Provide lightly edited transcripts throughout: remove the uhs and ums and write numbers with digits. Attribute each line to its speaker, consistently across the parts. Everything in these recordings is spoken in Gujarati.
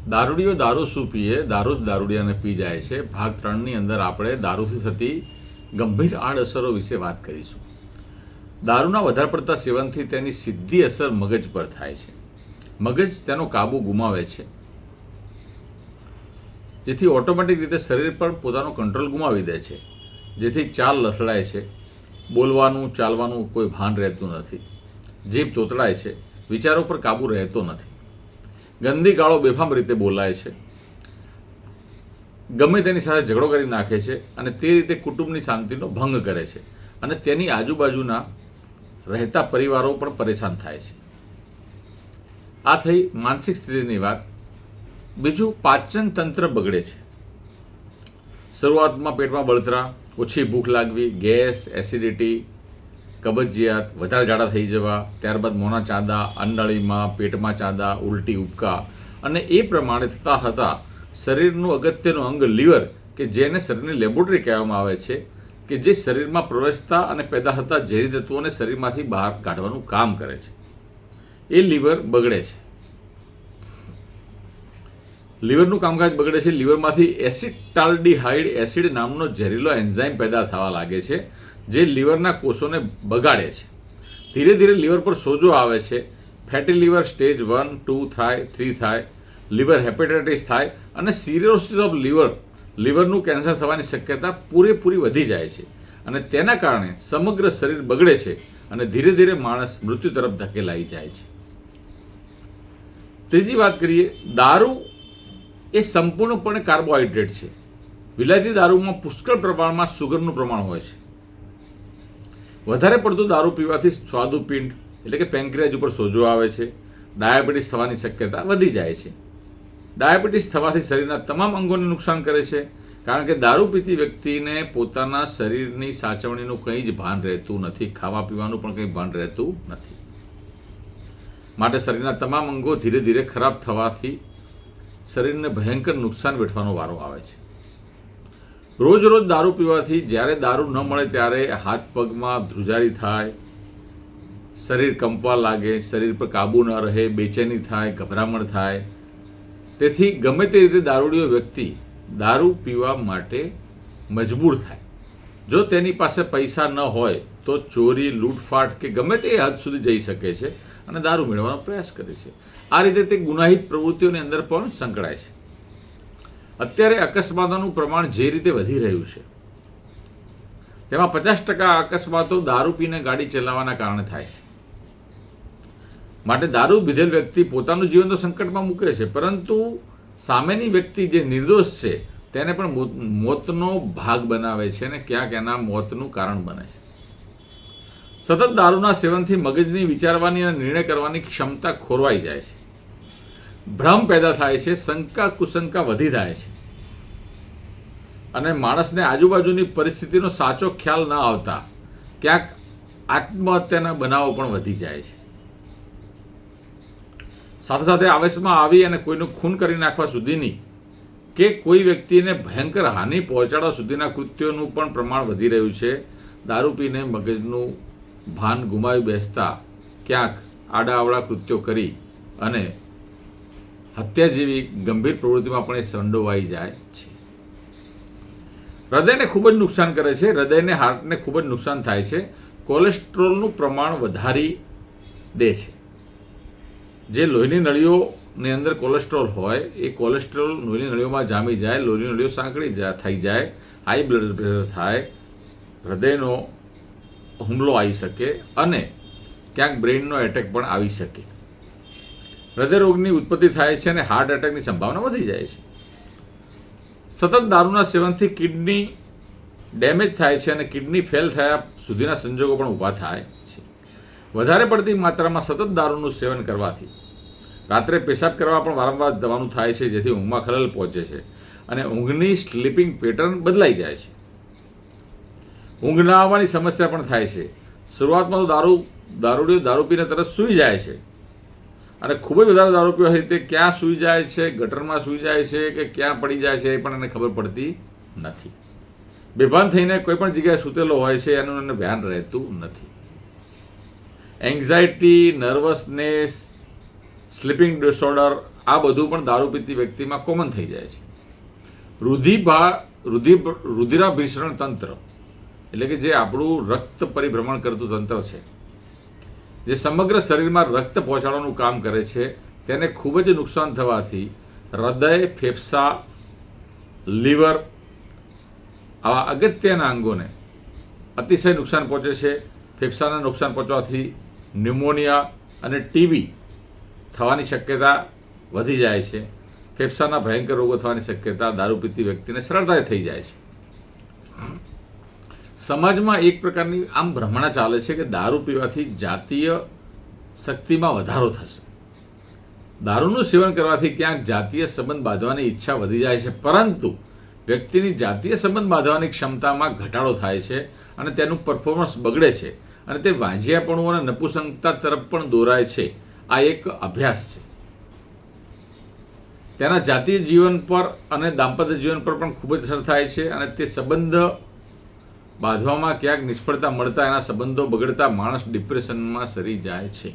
Speaker 1: દારૂડિયો દારૂ શું પીએ, દારૂ જ દારૂડિયાને પી જાય છે. ભાગ 3ની અંદર આપણે દારૂથી થતી ગંભીર આડઅસરો વિશે વાત કરીશું. દારૂના વધારે પડતા સેવનથી તેની સીધી અસર મગજ પર થાય છે. મગજ તેનો કાબુ ગુમાવે છે, જેથી ઓટોમેટિક રીતે શરીર પર પોતાનો કંટ્રોલ ગુમાવી દે છે, જેથી ચાલ લથડાય છે, બોલવાનું ચાલવાનું કોઈ ભાન રહેતું નથી, જીભ તોતડાય છે, વિચારો પર કાબુ રહેતો નથી, ગંદી ગાળો બેફામ રીતે બોલાય છે, ગમે તેની સાથે ઝઘડો કરી નાખે છે અને તે રીતે કુટુંબની શાંતિનો ભંગ કરે છે અને તેની આજુબાજુના રહેતા પરિવારો પણ પરેશાન થાય છે. આ થઈ માનસિક સ્થિતિની વાત. બીજું, પાચન તંત્ર બગડે છે. શરૂઆતમાં પેટમાં બળતરા, ઓછી ભૂખ લાગવી, ગેસ, એસિડિટી, કબજિયાત, વધારે જાડા થઈ જવા, ત્યારબાદ મોંના ચાંદા, અંડાળીમાં, પેટમાં ચાંદા, ઉલટી, ઉબકા અને એ પ્રમાણે થતાં થતાં શરીરનું અગત્યનું અંગ લીવર, કે જેને શરીરની લેબોરેટરી કહેવામાં આવે છે, કે જે શરીરમાં પ્રવેશતા અને પેદા થતા ઝેરી તત્વોને શરીરમાંથી બહાર કાઢવાનું કામ કરે છે, એ લીવર બગડે છે. લીવરનું કામકાજ બગડે છે. લીવરમાંથી એસિટાલ્ડીહાઇડ એસિડ નામનો ઝેરીલો એન્ઝાઇમ પેદા થવા લાગે છે, જે લીવરના કોષોને બગાડે છે. ધીરે ધીરે લીવર પર સોજો આવે છે. ફેટી લીવર સ્ટેજ 1, 2 થાય, 3 થાય, લીવર હેપેટાઇટિસ થાય અને સિરોસિસ ઓફ લીવરનું કેન્સર થવાની શક્યતા પૂરેપૂરી વધી જાય છે અને તેના કારણે સમગ્ર શરીર બગડે છે અને ધીરે ધીરે માણસ મૃત્યુ તરફ ધકેલાઈ જાય છે. ત્રીજી વાત કરીએ, દારૂ એ સંપૂર્ણપણે કાર્બોહાઈડ્રેટ છે. વિલાયતી દારૂમાં પુષ્કળ પ્રમાણમાં સુગરનું પ્રમાણ હોય છે. વધારે પડતું દારૂ પીવાથી સ્વાદુપિંડ એટલે કે પેન્ક્રિયાજ ઉપર સોજો આવે છે. ડાયાબિટીસ થવાની શક્યતા વધી જાય છે. ડાયાબિટીસ થવાથી શરીરના તમામ અંગોને નુકસાન કરે છે, કારણ કે દારૂ પીતી વ્યક્તિને પોતાના શરીરની સાચવણીનું કંઈ જ ભાન રહેતું નથી, ખાવા પીવાનું પણ કંઈ ભાન રહેતું નથી. માટે શરીરના તમામ અંગો ધીરે ધીરે ખરાબ થવાથી શરીરને ભયંકર નુકસાન વેઠવાનો વારો આવે છે. રોજ રોજ દારૂ પીવાથી જ્યારે દારૂ ન મળે ત્યારે હાથ પગમાં ધ્રુજારી થાય, શરીર કંપવા લાગે, શરીર પર કાબુ ન રહે, બેચેની થાય, ગભરામણ થાય. તેથી ગમે તે રીતે દારૂડિયો વ્યક્તિ દારૂ પીવા માટે મજબૂર થાય. જો તેની પાસે પૈસા ન હોય તો ચોરી, લૂંટફાટ કે ગમે તે હદ સુધી જઈ શકે છે અને દારૂ મેળવવાનો પ્રયાસ કરે છે. આ રીતે તે ગુનાહિત પ્રવૃત્તિઓની અંદર પણ સંકળાય છે. અત્યારે અકસ્માતોનું પ્રમાણ જે રીતે વધી રહ્યું છે, તેમાં 50% અકસ્માતો દારૂ પીને ગાડી ચલાવવાના કારણે થાય છે. માટે દારૂ પીધેલ વ્યક્તિ પોતાનું જીવન તો સંકટમાં મૂકે છે, પરંતુ સામેની વ્યક્તિ જે નિર્દોષ છે તેને પણ મોતનો ભાગ બનાવે છે અને ક્યાંક એના મોતનું કારણ બને છે. સતત દારૂના સેવનથી મગજની વિચારવાની અને નિર્ણય કરવાની ક્ષમતા ખોરવાઈ જાય છે. ભ્રમ પેદા થાય છે, શંકા કુશંકા વધી જાય છે અને માણસને આજુબાજુની પરિસ્થિતિનો સાચો ખ્યાલ ન આવતા ક્યાંક આત્મહત્યાના બનાવો પણ વધી જાય છે. સાથે સાથે આવેશમાં આવી અને કોઈનું ખૂન કરી નાખવા સુધીની કે કોઈ વ્યક્તિને ભયંકર હાનિ પહોંચાડવા સુધીના કૃત્યોનું પણ પ્રમાણ વધી રહ્યું છે. દારૂ પીને મગજનું ભાન ગુમાવી બેસતા ક્યાંક આડાઅવળા કૃત્યો કરી અને હત્યા જેવી ગંભીર પ્રવૃત્તિમાં પણ એ સંડોવાઈ જાય છે. હૃદયને ખૂબ જ નુકસાન કરે છે. હૃદયને, હાર્ટને ખૂબ જ નુકસાન થાય છે. કોલેસ્ટ્રોલનું પ્રમાણ વધારી દે છે. જે લોહીની નળીઓની અંદર કોલેસ્ટ્રોલ હોય, એ કોલેસ્ટ્રોલ લોહીની નળીઓમાં જામી જાય, લોહીની નળીઓ સાંકડી થઈ જાય, હાઈ બ્લડ પ્રેશર થાય, હૃદયનો હુમલો આવી શકે અને ક્યાંક બ્રેઇનનો એટેક પણ આવી શકે. હૃદય રોગની ઉત્પત્તિ થાય છે અને હાર્ટ એટેકની સંભાવના વધી જાય છે. સતત દારૂના સેવનથી કિડની ડેમેજ થાય છે અને કિડની ફેલ થયા સુધીના સંજોગો પણ ઊભા થાય છે. વધારે પડતી માત્રામાં સતત દારૂનું સેવન કરવાથી રાત્રે પેશાબ કરવા પણ વારંવાર જવાનું થાય છે, જેથી ઊંઘમાં ખલેલ પહોંચે છે અને ઊંઘની સ્લીપિંગ પેટર્ન બદલાઈ જાય છે. ઊંઘ ના આવવાની સમસ્યા પણ થાય છે. શરૂઆતમાં તો દારૂડિયો દારૂ પીને તરત સૂઈ જાય છે અને ખૂબ જ વધારે દારૂ પીવાથી તે ક્યાં સૂઈ જાય છે, ગટરમાં સૂઈ જાય છે કે ક્યાં પડી જાય છે એ પણ એને ખબર પડતી નથી. બેભાન થઈને કોઈ પણ જગ્યાએ સૂતેલો હોય છે, એનું એને ધ્યાન રહેતું નથી. એન્ઝાયટી, નર્વસનેસ, સ્લીપિંગ ડિસઓર્ડર આ બધું પણ દારૂ પીતી વ્યક્તિમાં કોમન થઈ જાય છે. રુધિરાભિસરણ તંત્ર એટલે કે જે આપણું રક્ત પરિભ્રમણ કરતું તંત્ર છે, જે સમગ્ર શરીરમાં રક્ત પહોંચાડવાનું કામ કરે છે, તેને ખૂબ જ નુકસાન થવાથી હૃદય, ફેફસા, લીવર આવા અગત્યના અંગોને અતિશય નુકસાન પહોંચે છે. ફેફસાને નુકસાન પહોંચવાથી ન્યુમોનિયા અને ટીબી થવાની શક્યતા વધી જાય છે. ફેફસાના ભયંકર રોગો થવાની શક્યતા દારૂ પીતી વ્યક્તિને સરળતાથી થઈ જાય છે. સમાજમાં એક પ્રકારની આમ ભ્રમણા ચાલે છે કે દારૂ પીવાથી જાતીય શક્તિમાં વધારો થશે. દારૂનું સેવન કરવાથી ક્યાંક જાતીય સંબંધ બાંધવાની ઈચ્છા વધી જાય છે, પરંતુ વ્યક્તિની જાતીય સંબંધ બાંધવાની ક્ષમતામાં ઘટાડો થાય છે અને તેનું પરફોર્મન્સ બગડે છે અને તે વાંઝિયાપણું અને નપુસંગતા તરફ પણ દોરાય છે. આ એક અભ્યાસ છે. તેના જાતીય જીવન પર અને દાંપત્ય જીવન પર પણ ખૂબ જ અસર થાય છે અને તે સંબંધ બાંધવામાં ક્યાંક નિષ્ફળતા મળતા એના સંબંધો બગડતા માણસ ડિપ્રેશનમાં સરી જાય છે.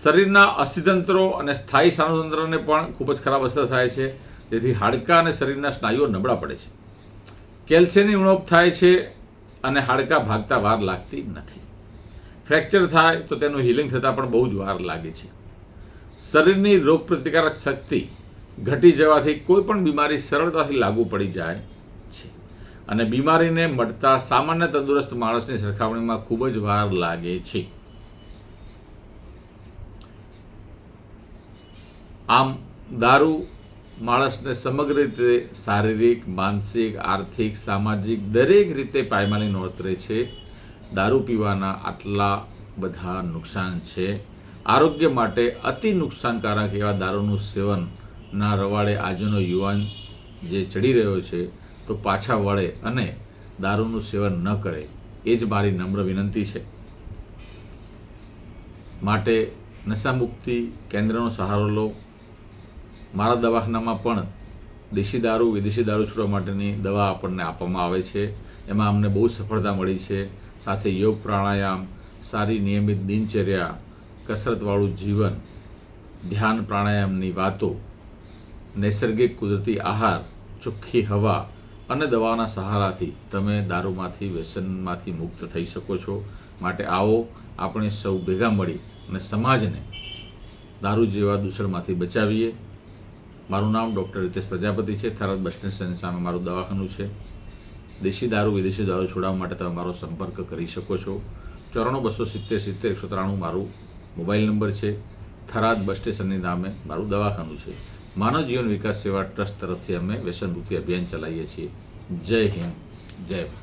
Speaker 1: શરીરના અસ્થિતંત્રો અને સ્થાયી સ્નાયુતંત્રને પણ ખૂબ જ ખરાબ અસર થાય છે, જેથી હાડકાં અને શરીરના સ્નાયુઓ નબળા પડે છે. કેલ્શિયમની ઉણપ થાય છે અને હાડકાં ભાગતા વાર લાગતી નથી. ફ્રેક્ચર થાય તો તેનું હિલિંગ થતાં પણ બહુ જ વાર લાગે છે. શરીરની રોગપ્રતિકારક શક્તિ ઘટી જવાથી કોઈ પણ બીમારી સરળતાથી લાગુ પડી જાય છે અને બીમારીને મટતા સામાન્ય તંદુરસ્ત માણસની સરખામણીમાં ખૂબ જ વાર લાગે છે. આમ દારૂ માણસને સમગ્ર રીતે શારીરિક, માનસિક, આર્થિક, સામાજિક દરેક રીતે પાયમાલી નોતરે છે. દારૂ પીવાના આટલા બધા નુકસાન છે. આરોગ્ય માટે અતિ નુકસાનકારક એવા દારૂનું સેવનના રવાડે આજનો યુવાન જે ચડી રહ્યો છે, તો પાછા વળે અને દારૂનું સેવન ન કરે એ જ મારી નમ્ર વિનંતી છે. માટે નશામુક્તિ કેન્દ્રનો સહારો લો. મારા દવાખાનામાં પણ દેશી દારૂ, વિદેશી દારૂ છોડવા માટેની દવા આપણને આપવામાં આવે છે. એમાં અમને બહુ સફળતા મળી છે. સાથે યોગ, પ્રાણાયામ, સારી નિયમિત દિનચર્યા, કસરતવાળું જીવન, ધ્યાન પ્રાણાયામની વાતો, નૈસર્ગિક કુદરતી આહાર, ચોખ્ખી હવા અને દવાના સહારાથી તમે દારૂમાંથી, વ્યસનમાંથી મુક્ત થઈ શકો છો. માટે આવો આપણે સૌ ભેગા મળી અને સમાજને દારૂ જેવા દૂષણમાંથી બચાવીએ. મારું નામ ડૉક્ટર રિતેશ પ્રજાપતિ છે. થરાદ બસ સ્ટેશન સામે મારું દવાખાનું છે. દેશી દારૂ, વિદેશી દારૂ છોડાવવા માટે તમે મારો સંપર્ક કરી શકો છો. 94-270-70-193 મારું મોબાઈલ નંબર છે. થરાદ બસ સ્ટેશનની નામે મારું દવાખાનું છે. માનવ જીવન વિકાસ સેવા ટ્રસ્ટ તરફથી અમે વ્યસન મુક્તિ અભિયાન ચલાવીએ છીએ. જય હિન્દ, જય ભારત.